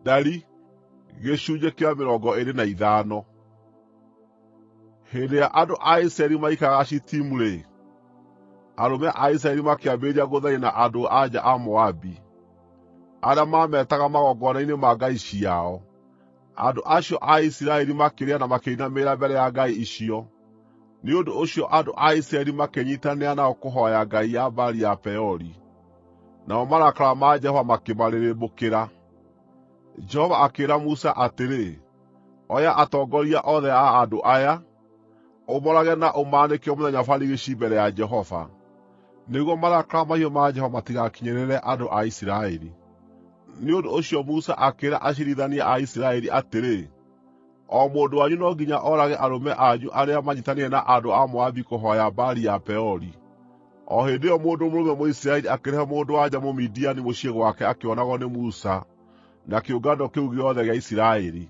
Ndari, gĩcunjĩ kĩa 25. Hĩndĩ ĩrĩa andũ a Isiraeli maikaraga Shitimu-rĩ, arũme a Isiraeli makĩambĩrĩria gũtharia na andũ-a-nja a Moabi, arĩa maametaga magongona-inĩ ma ngai ciao. Andũ acio a Isiraeli makĩrĩa na makĩinamĩrĩra mbere ya ngai icio. Nĩ ũndũ ũcio andũ a Isiraeli makĩnyiitanĩra nao kũhooya ngai ya Baali ya Peori, nao marakara ma Jehova makĩmarĩrĩmbũkĩra. Jehova akĩĩra Musa atĩrĩ, “Oya atongoria othe a andũ aya, ũmorage na ũmaanĩke mũthenya barigici mbere ya Jehova, nĩguo marakara mahiũ ma Jehova matigakinyĩrĩre andũ a Isiraeli.” Nĩ ũndũ ũcio Musa akĩĩra aciirithania a Isiraeli atĩrĩ, “O mũndũ wanyu no nginya orage arũme anyu arĩa manyiitanĩire na andũ a Moabi kũhooya Baali ya Peori.” O hĩndĩ ĩyo mũndũ mũrũme Mũisiraeli akĩrehe mũndũ-wa-nja Mũmidiani mũciĩ gwake akĩonagwo nĩ Musa na kĩũngano kĩu gĩothe gĩa Isiraeli,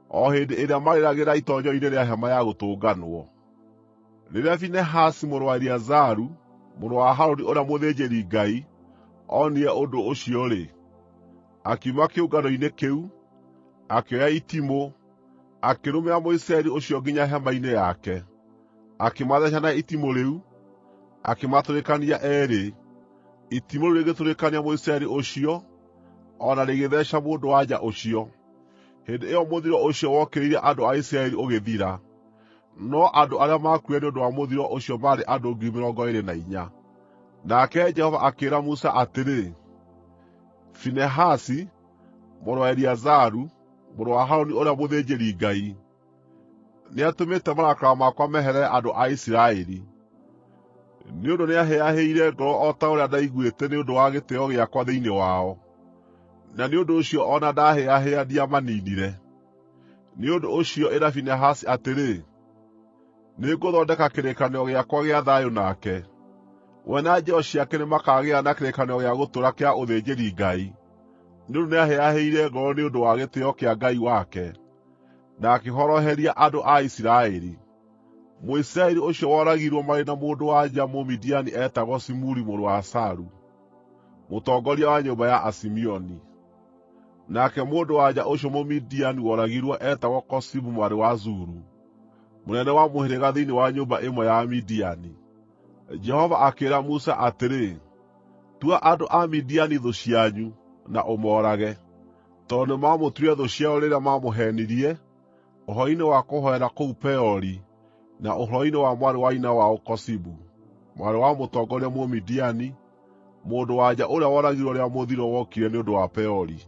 o hĩndĩ ĩrĩa marĩragĩra itoonyero-inĩ rĩa Hema-ya-Gũtũnganwo. Rĩrĩa Finehasi mũrũ wa Eleazaru, mũrũ wa Harũni ũrĩa mũthĩnjĩri-Ngai, onire ũndũ ũcio-rĩ, akiuma kĩũngano-inĩ kĩu, akĩoya itimũ, akĩrũmĩrĩra Mũisiraeli ũcio nginya hema-inĩ yake, akĩmatheeca na itimũ rĩu, akĩmatũrĩkania eerĩ. Itimũ rĩu rĩgĩtũrĩkania Mũisiraeli ũcio, o na rĩgĩtheeca mũndũ-wa-nja ũcio. Hĩndĩ ĩyo mũthiro ũcio wokĩrĩire andũ a Isiraeli ũgĩthira, no andũ arĩa maakuire nĩ ũndũ wa mũthiro ũcio maarĩ andũ 24,000. Nake Jehova akĩĩra Musa atĩrĩ, “Finehasi, mũrũ wa Eleazaru, mũrũ wa Harũni ũrĩa mũthĩnjĩri-Ngai, nĩatũmĩte marakara makwa meherere andũ a Isiraeli, nĩ ũndũ nĩahĩahĩire ngoro o ta ũrĩa ndaiguĩte nĩ ũndũ wa gĩtĩĩo gĩakwa thĩinĩ wao, na nĩ ũndũ ũcio o na ndahĩahĩa ndiamaniinire. Nĩ ũndũ ũcio ĩra Finehasi atĩrĩ, nĩngũthondeka kĩrĩkanĩro gĩakwa gĩa thayũ nake. We na njiaro ciake nĩmakagĩa na kĩrĩkanĩro gĩa gũtũũra kĩa ũthĩnjĩri-Ngai, nĩ ũndũ nĩahĩahĩire ngoro nĩ ũndũ wa gĩtĩĩo kĩa Ngai wake, na akĩhoroheria andũ a Isiraeli.” Mũisiraeli ũcio woragirwo marĩ na mũndũ-wa-nja Mũmidiani etagwo Zimuri mũrũ wa Salu, mũtongoria wa nyũmba ya Asimeoni. Nake mũndũ-wa-nja ũcio Mũmidiani woragirwo etagwo Kozibi mwarĩ wa Zuru, mũnene wa mũhĩrĩga thĩinĩ wa nyũmba ĩmwe ya Amidiani. Jehova akĩĩra Musa atĩrĩ, “Tua andũ a Midiani thũ cianyu, na ũmoorage, tondũ nĩmamũtuire thũ ciao rĩrĩa mamũheenirie ũhoro-inĩ wa kũhoera kũu Peori, na ũhoro-inĩ wa mwarĩ wa nyina wao Kozibi, mwarĩ wa mũtongoria Mũmidiani, mũndũ-wa-nja ũrĩa woragirwo rĩrĩa mũthiro wokire nĩ ũndũ wa Peori.”